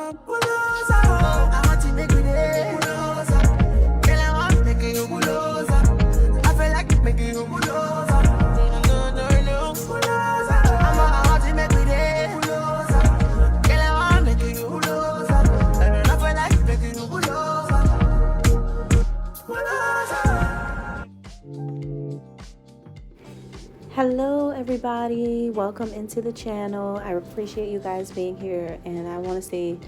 I want to make it bulldozer. Girl, I want to make you bulldozer. I feel like making you bulldozer. No, bulldozer. I want to make it bulldozer. Girl, I want to make you bulldozer. I feel like making you bulldozer. Hello everybody, welcome into the channel. I appreciate you guys being here, and I want to say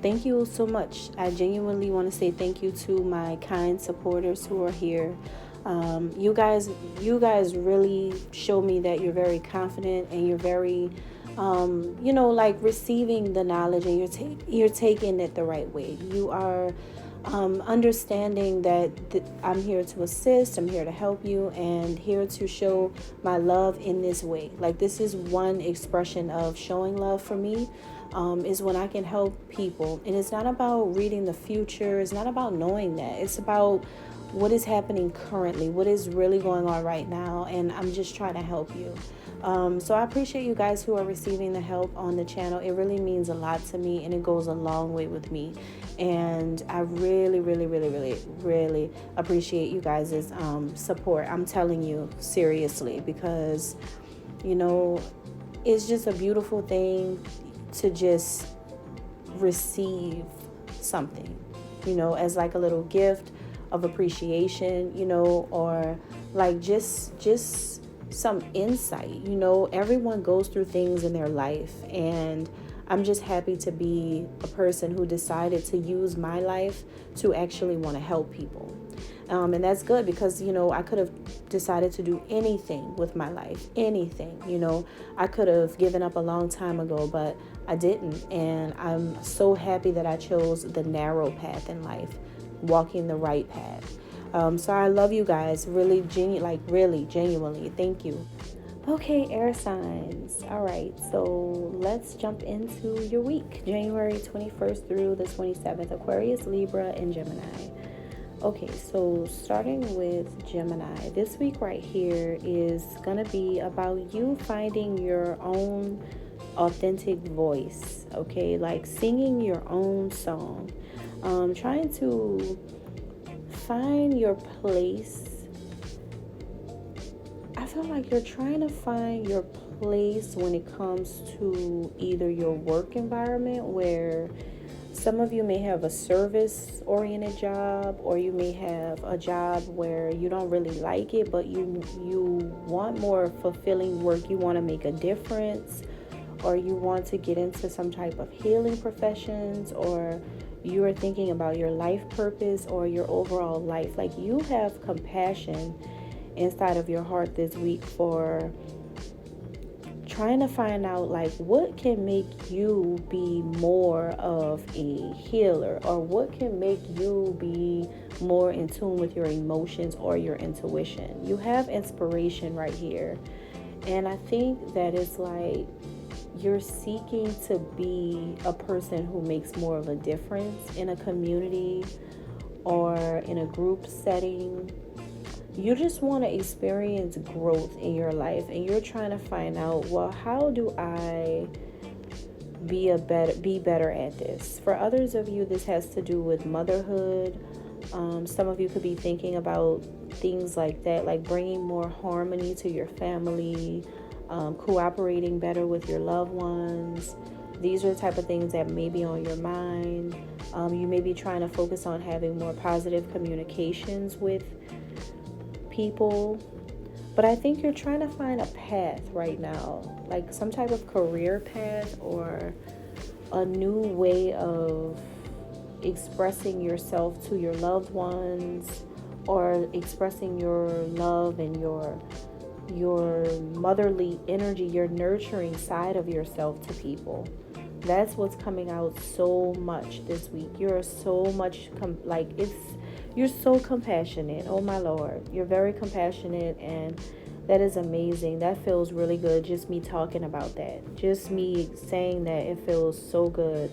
thank you so much. I genuinely want to say thank you to my kind supporters who are here. You guys really show me that you're very confident and you're very like receiving the knowledge, and you're taking it the right way. You are understanding that I'm here to assist, I'm here to help you, and here to show my love in this way. Like, this is one expression of showing love for me, is when I can help people. And it's not about reading the future, it's not about knowing that, it's about what is happening currently, what is really going on right now, and I'm just trying to help you. So I appreciate you guys who are receiving the help on the channel. It really means a lot to me, and it goes a long way with me. And I really, really, really, really, really appreciate you guys' support. I'm telling you, seriously, because, it's just a beautiful thing to just receive something, as like a little gift of appreciation, or like just some insight. Everyone goes through things in their life, and I'm just happy to be a person who decided to use my life to actually want to help people. And that's good, because, I could have decided to do anything with my life, anything. I could have given up a long time ago, but I didn't. And I'm so happy that I chose the narrow path in life, walking the right path. So I love you guys, really genuinely. Thank you. Okay, air signs. All right, so let's jump into your week, January 21st through the 27th, Aquarius, Libra, and Gemini. Okay, so starting with Gemini, this week right here is going to be about you finding your own authentic voice, okay? Like singing your own song, trying to find your place. I feel like you're trying to find your place when it comes to either your work environment, where some of you may have a service-oriented job, or you may have a job where you don't really like it, but you want more fulfilling work. You want to make a difference, or you want to get into some type of healing professions, or you are thinking about your life purpose or your overall life. Like, you have compassion inside of your heart this week for trying to find out, like, what can make you be more of a healer, or what can make you be more in tune with your emotions or your intuition. You have inspiration right here, and I think that it's like you're seeking to be a person who makes more of a difference in a community or in a group setting. You just want to experience growth in your life, and you're trying to find out, well, how do I be better at this? For others of you, this has to do with motherhood. Some of you could be thinking about things like that, like bringing more harmony to your family, cooperating better with your loved ones. These are the type of things that may be on your mind. You may be trying to focus on having more positive communications with people, but I think you're trying to find a path right now, like some type of career path, or a new way of expressing yourself to your loved ones, or expressing your love and your motherly energy, your nurturing side of yourself to people. That's what's coming out so much this week. You're so much you're so compassionate. Oh my Lord, you're very compassionate, and that is amazing. That feels really good. Just me talking about that, just me saying that, it feels so good.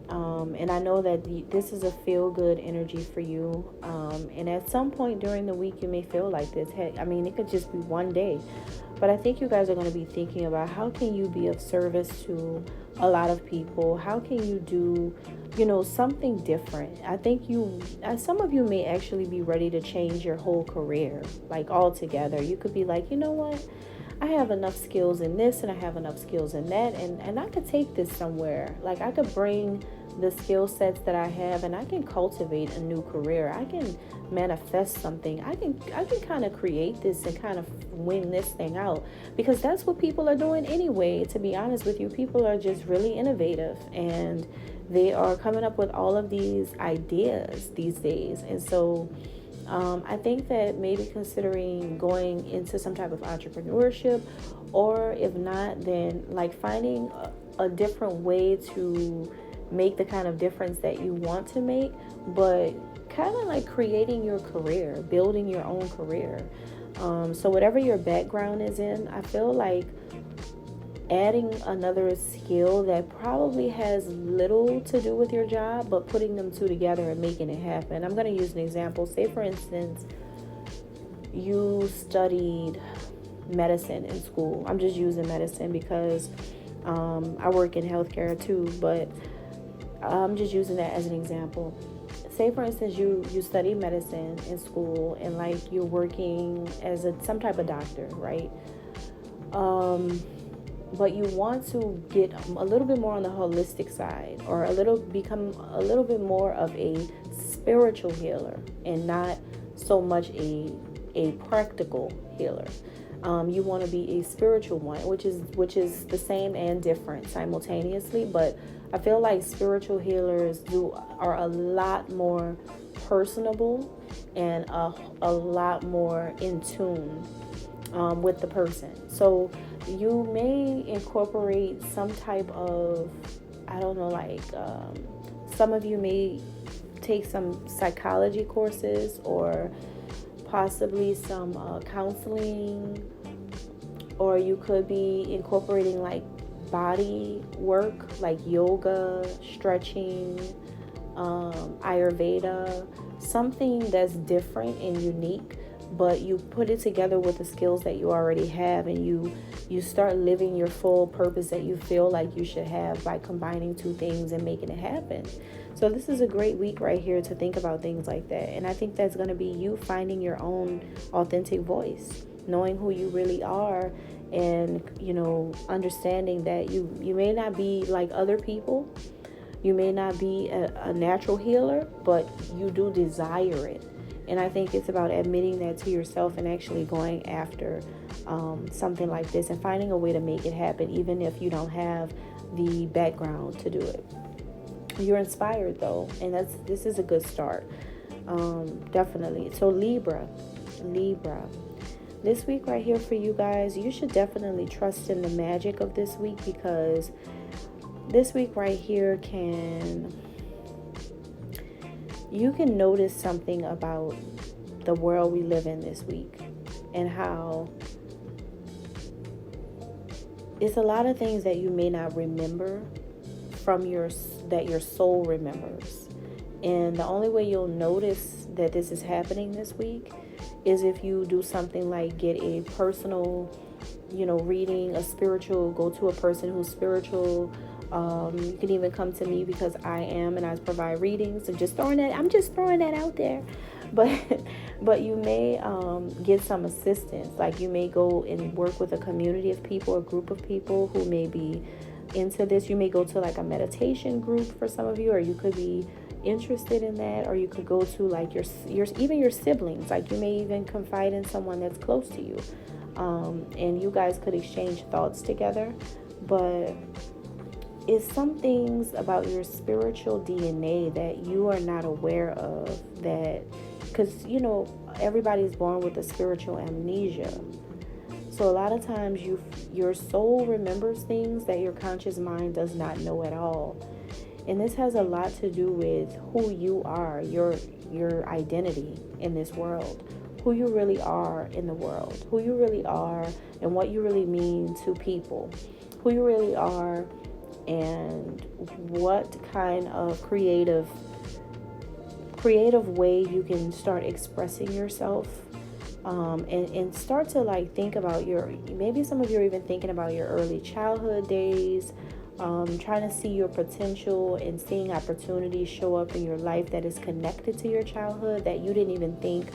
And I know that this is a feel-good energy for you. And at some point during the week, you may feel like this. Heck, I mean, it could just be one day. But I think you guys are going to be thinking about how can you be of service to a lot of people? How can you do, something different? I think some of you may actually be ready to change your whole career, like altogether. You could be like, you know what? I have enough skills in this and I have enough skills in that, and I could take this somewhere. Like I could bring the skill sets that I have and I can cultivate a new career. I can manifest something. I can kind of create this and kind of wing this thing out, because that's what people are doing anyway. To be honest with you, people are just really innovative and they are coming up with all of these ideas these days. And so I think that maybe considering going into some type of entrepreneurship, or if not, then like finding a different way to make the kind of difference that you want to make, but kind of like creating your career, building your own career. So whatever your background is in, I feel like adding another skill that probably has little to do with your job, but putting them two together and making it happen. I'm going to use an example. Say, for instance, you studied medicine in school. I'm just using medicine because I work in healthcare too, but I'm just using that as an example. Say, for instance, you study medicine in school and like you're working as some type of doctor, right? But you want to get a little bit more on the holistic side, or become a little bit more of a spiritual healer and not so much a practical healer. You want to be a spiritual one, which is the same and different simultaneously. But I feel like spiritual healers are a lot more personable and a lot more in tune with the person. So you may incorporate some type of, I don't know, like some of you may take some psychology courses, or possibly some counseling, or you could be incorporating like body work, like yoga, stretching, Ayurveda, something that's different and unique, but you put it together with the skills that you already have, and you start living your full purpose that you feel like you should have by combining two things and making it happen. So this is a great week right here to think about things like that. And I think that's going to be you finding your own authentic voice, knowing who you really are, and understanding that you may not be like other people. You may not be a natural healer, but you do desire it. And I think it's about admitting that to yourself and actually going after something like this and finding a way to make it happen, even if you don't have the background to do it. You're inspired though, and this is a good start. Definitely. So Libra. This week right here for you guys, you should definitely trust in the magic of this week, because this week right here you can notice something about the world we live in this week, and how it's a lot of things that you may not remember that your soul remembers. And the only way you'll notice that this is happening this week is if you do something like get a personal, reading, go to a person who's spiritual. You can even come to me, because I provide readings. So I'm just throwing that out there. But you may get some assistance. Like you may go and work with a community of people, a group of people who may be into this. You may go to like a meditation group for some of you, or you could be interested in that, or you could go to like even your siblings. Like you may even confide in someone that's close to you, and you guys could exchange thoughts together. But it's some things about your spiritual DNA that you are not aware of, that because everybody's born with a spiritual amnesia. So a lot of times your soul remembers things that your conscious mind does not know at all. And this has a lot to do with who you are, your identity in this world, who you really are in the world, who you really are and what you really mean to people, who you really are, and what kind of creative way you can start expressing yourself and start to like think about maybe some of you are even thinking about your early childhood days, trying to see your potential and seeing opportunities show up in your life that is connected to your childhood that you didn't even think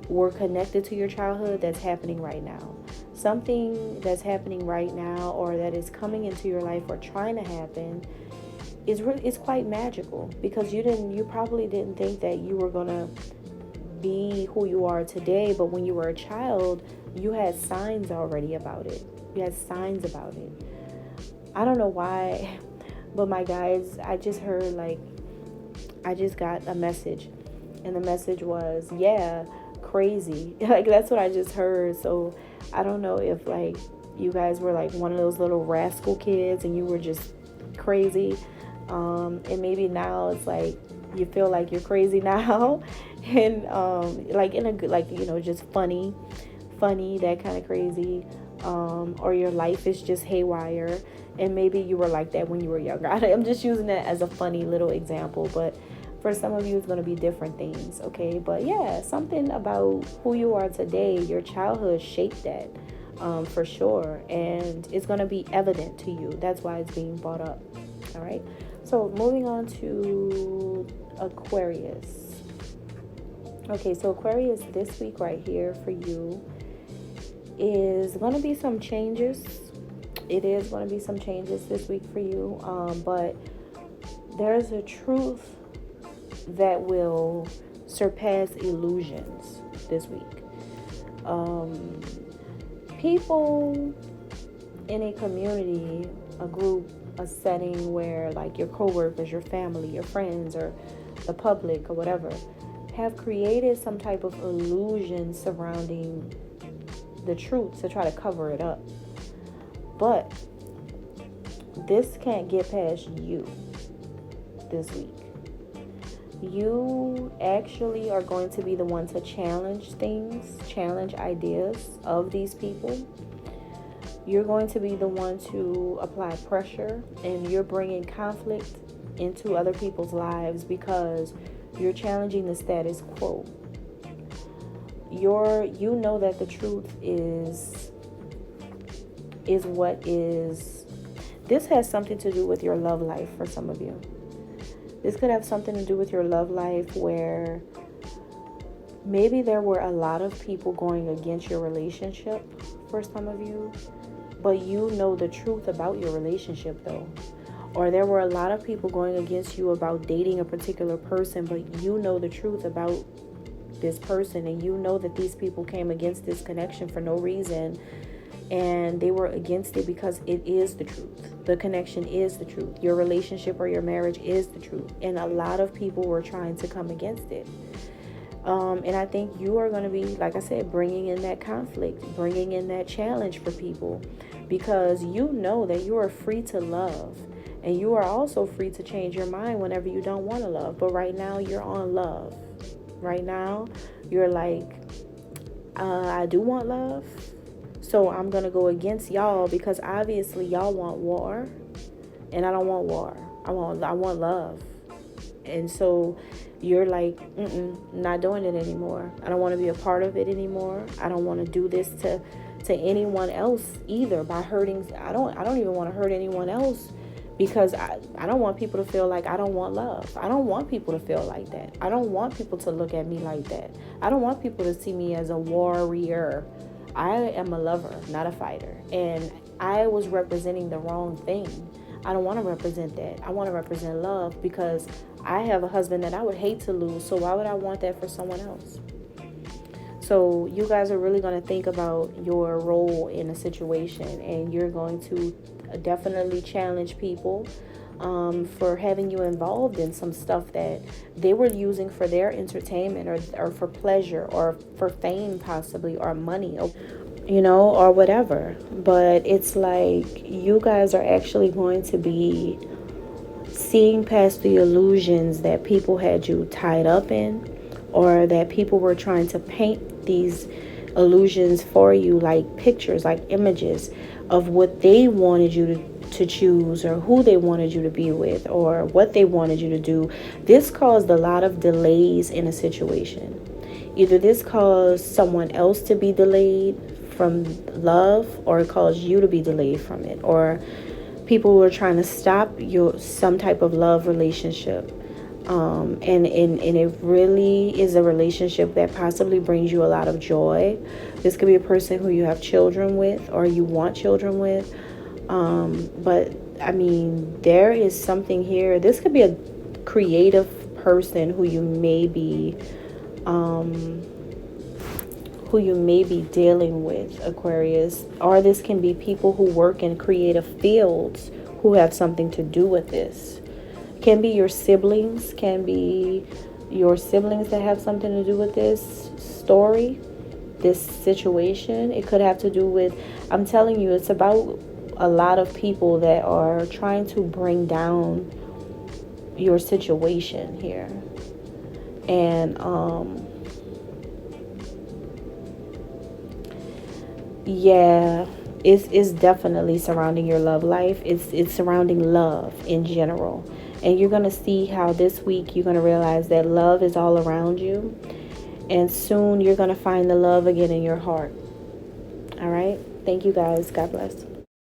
were connected to your childhood. That's happening right now. Something that's happening right now, or that is coming into your life or trying to happen, is quite magical, because you probably didn't think that you were gonna be who you are today, but when you were a child, you had signs already about it. You had signs about it. I don't know why, but my guys, I just got a message, and the message was, yeah, crazy. Like, that's what I just heard. So I don't know if like you guys were like one of those little rascal kids and you were just crazy, and maybe now it's like you feel like you're crazy now, and like in a good, like, just funny, that kind of crazy, or your life is just haywire, and maybe you were like that when you were younger. I'm just using that as a funny little example, but for some of you it's going to be different things, okay? But yeah, something about who you are today, your childhood shaped that, for sure, and it's going to be evident to you. That's why it's being brought up. All right, so moving on to Aquarius. Okay, so Aquarius, this week right here for you is going to be some changes. It is going to be some changes this week for you, but there's a truth that will surpass illusions this week. People in a community, a group, a setting where like your coworkers, your family, your friends, or the public or whatever, have created some type of illusion surrounding the truth to try to cover it up. But this can't get past you this week. You actually are going to be the one to challenge things, challenge ideas of these people. You're going to be the one to apply pressure, and you're bringing conflict into other people's lives because you're challenging the status quo. You know that the truth is what is. This has something to do with your love life for some of you. This could have something to do with your love life, where maybe there were a lot of people going against your relationship for some of you, but you know the truth about your relationship though. Or there were a lot of people going against you about dating a particular person, but you know the truth about this person, and you know that these people came against this connection for no reason, and they were against it because it is the truth. The connection is the truth. Your relationship or your marriage is the truth, and a lot of people were trying to come against it. And I think you are going to be, like I said, bringing in that conflict, bringing in that challenge for people, because you know that you are free to love, and you are also free to change your mind whenever you don't want to love. But right now you're on love. Right now you're like, I do want love, so I'm going to go against y'all because obviously y'all want war, and I don't want war. I want love. And so you're like, not doing it anymore. I don't want to be a part of it anymore. I don't want to do this to anyone else either by hurting. I don't even want to hurt anyone else, because I don't want people to feel like I don't want love. I don't want people to feel like that. I don't want people to look at me like that. I don't want people to see me as a warrior. I am a lover, not a fighter. And I was representing the wrong thing. I don't want to represent that. I want to represent love, because I have a husband that I would hate to lose. So why would I want that for someone else? So you guys are really going to think about your role in a situation, and you're going to definitely challenge people for having you involved in some stuff that they were using for their entertainment, or for pleasure, or for fame possibly, or money, or whatever. But it's like you guys are actually going to be seeing past the illusions that people had you tied up in, or that people were trying to paint these illusions for you, like pictures, like images of what they wanted you to choose, or who they wanted you to be with, or what they wanted you to do. This caused a lot of delays in a situation. either this caused someone else to be delayed from love, or it caused you to be delayed from it, or people were trying to stop some type of love relationship. And it really is a relationship that possibly brings you a lot of joy. This could be a person who you have children with, or you want children with. But I mean, there is something here. This could be a creative person who you may be dealing with, Aquarius. Or this can be people who work in creative fields who have something to do with this. Can be your siblings, that have something to do with this story, this situation. It could have to do with, I'm telling you, it's about a lot of people that are trying to bring down your situation here. And yeah, it's definitely surrounding your love life. It's surrounding love in general. And you're going to see how this week you're going to realize that love is all around you. And soon you're going to find the love again in your heart. All right. Thank you guys. God bless.